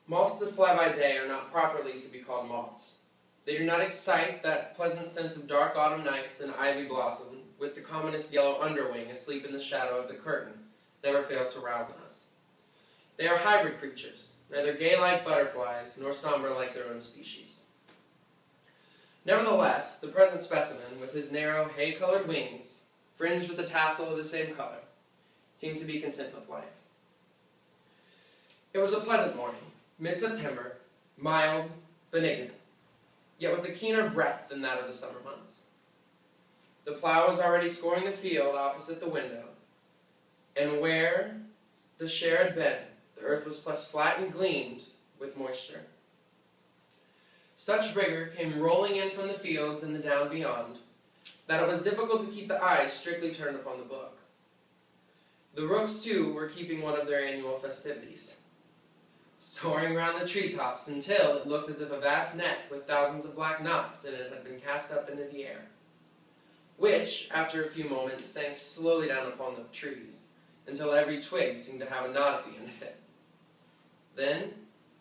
Moths that fly by day are not properly to be called moths. They do not excite that pleasant sense of dark autumn nights and ivy blossom, with the commonest yellow underwing asleep in the shadow of the curtain, never fails to rouse in us. They are hybrid creatures, neither gay like butterflies, nor somber like their own species. Nevertheless, the present specimen, with his narrow, hay-colored wings, fringed with a tassel of the same color, seemed to be content with life. It was a pleasant morning, mid-September, mild, benignant, yet with a keener breath than that of the summer months. The plow was already scoring the field opposite the window, and where the share had been, the earth was plus flat and gleamed with moisture. Such rigor came rolling in from the fields and the down beyond, that it was difficult to keep the eyes strictly turned upon the book. The rooks, too, were keeping one of their annual festivities, soaring round the treetops until it looked as if a vast net with thousands of black knots in it had been cast up into the air, which, after a few moments, sank slowly down upon the trees, until every twig seemed to have a knot at the end of it. Then,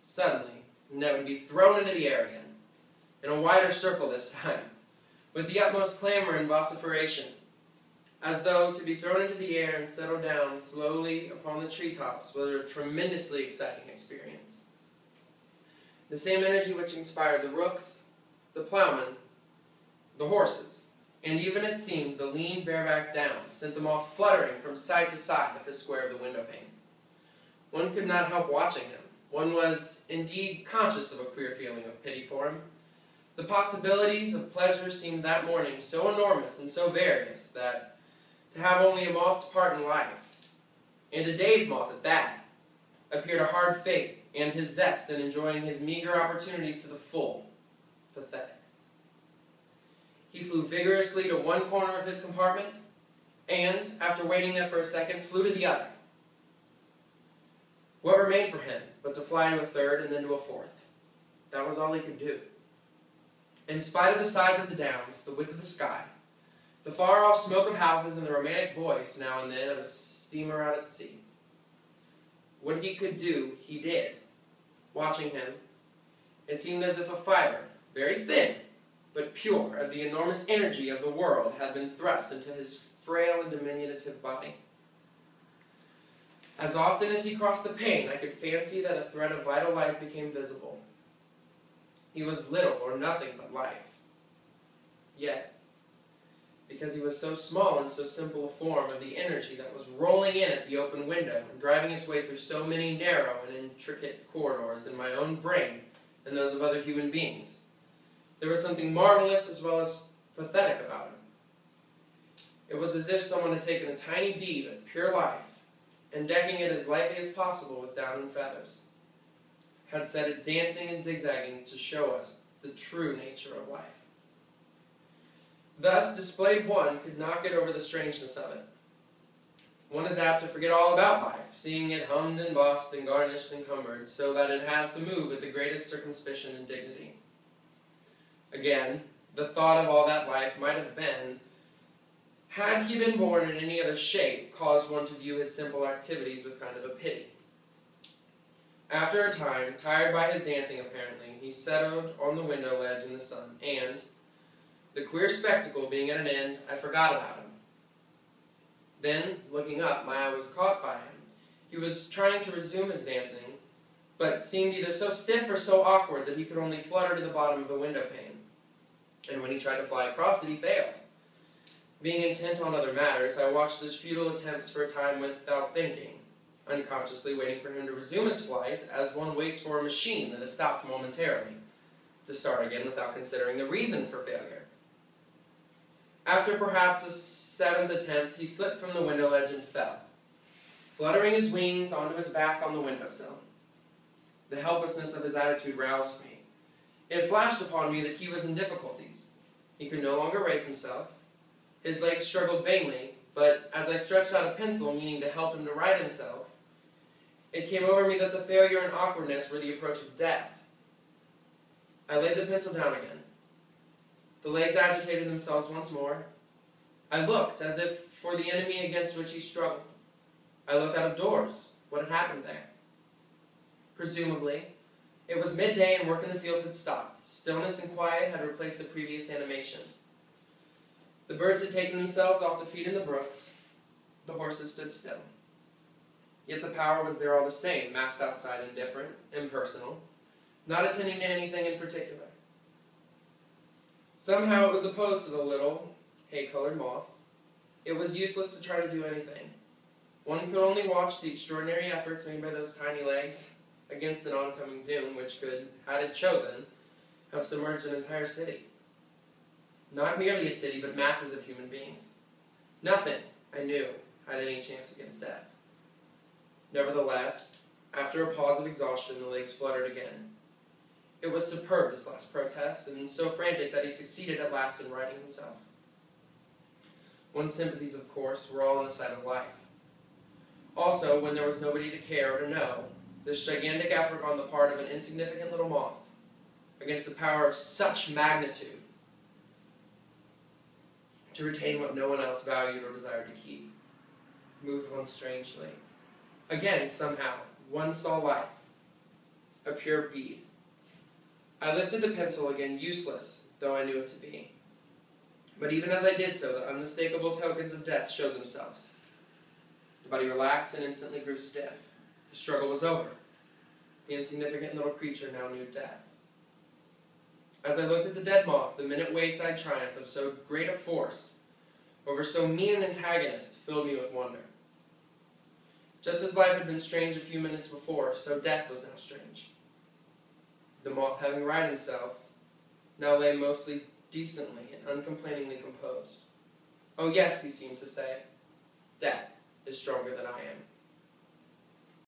suddenly, the net would be thrown into the air again, in a wider circle this time, with the utmost clamor and vociferation, as though to be thrown into the air and settle down slowly upon the treetops was a tremendously exciting experience. The same energy which inspired the rooks, the plowmen, the horses, and even, it seemed, the lean bareback downs, sent them all fluttering from side to side of his square of the window-pane. One could not help watching him. One was, indeed, conscious of a queer feeling of pity for him. The possibilities of pleasure seemed that morning so enormous and so various that to have only a moth's part in life, and a day's moth at that, appeared a hard fate, and his zest in enjoying his meager opportunities to the full, pathetic. He flew vigorously to one corner of his compartment, and, after waiting there for a second, flew to the other. What remained for him but to fly to a third and then to a fourth? That was all he could do. In spite of the size of the downs, the width of the sky, the far-off smoke of houses, and the romantic voice, now and then, of a steamer out at sea, what he could do, he did. Watching him, it seemed as if a fiber, very thin, but pure, of the enormous energy of the world had been thrust into his frail and diminutive body. As often as he crossed the pane, I could fancy that a thread of vital life became visible. He was little or nothing but life. Yet, because he was so small and so simple a form of the energy that was rolling in at the open window and driving its way through so many narrow and intricate corridors in my own brain and those of other human beings, there was something marvelous as well as pathetic about him. It was as if someone had taken a tiny bead of pure life and, decking it as lightly as possible with down and feathers, had set it dancing and zigzagging to show us the true nature of life. Thus, displayed, one could not get over the strangeness of it. One is apt to forget all about life, seeing it hummed and bossed and garnished and cumbered, so that it has to move with the greatest circumspection and dignity. Again, the thought of all that life might have been, had he been born in any other shape, caused one to view his simple activities with kind of a pity. After a time, tired by his dancing apparently, he settled on the window ledge in the sun, and, the queer spectacle being at an end, I forgot about him. Then, looking up, my eye was caught by him. He was trying to resume his dancing, but seemed either so stiff or so awkward that he could only flutter to the bottom of the window pane. And when he tried to fly across it, he failed. Being intent on other matters, I watched his futile attempts for a time without thinking, unconsciously waiting for him to resume his flight, as one waits for a machine that has stopped momentarily, to start again without considering the reason for failure. After perhaps the seventh attempt, he slipped from the window ledge and fell, fluttering his wings onto his back on the windowsill. The helplessness of his attitude roused me. It flashed upon me that he was in difficulties. He could no longer raise himself. His legs struggled vainly, but as I stretched out a pencil, meaning to help him to right himself, it came over me that the failure and awkwardness were the approach of death. I laid the pencil down again. The legs agitated themselves once more. I looked, as if for the enemy against which he struggled. I looked out of doors. What had happened there? Presumably, It was midday and work in the fields had stopped. Stillness and quiet had replaced the previous animation. The birds had taken themselves off to feed in the brooks. The horses stood still. Yet the power was there all the same, massed outside, indifferent, impersonal, not attending to anything in particular. Somehow it was opposed to the little, hay-colored moth. It was useless to try to do anything. One could only watch the extraordinary efforts made by those tiny legs against an oncoming doom which could, had it chosen, have submerged an entire city. Not merely a city, but masses of human beings. Nothing, I knew, had any chance against death. Nevertheless, after a pause of exhaustion, the legs fluttered again. It was superb, this last protest, and so frantic that he succeeded at last in righting himself. One's sympathies, of course, were all on the side of life. Also, when there was nobody to care or to know, this gigantic effort on the part of an insignificant little moth, against the power of such magnitude, to retain what no one else valued or desired to keep, moved one strangely. Again, somehow, one saw life, a pure bead. I lifted the pencil again, useless, though I knew it to be. But even as I did so, the unmistakable tokens of death showed themselves. The body relaxed and instantly grew stiff. The struggle was over. The insignificant little creature now knew death. As I looked at the dead moth, the minute wayside triumph of so great a force over so mean an antagonist filled me with wonder. Just as life had been strange a few minutes before, so death was now strange. The moth, having righted himself, now lay mostly decently and uncomplainingly composed. Oh yes, he seemed to say, death is stronger than I am.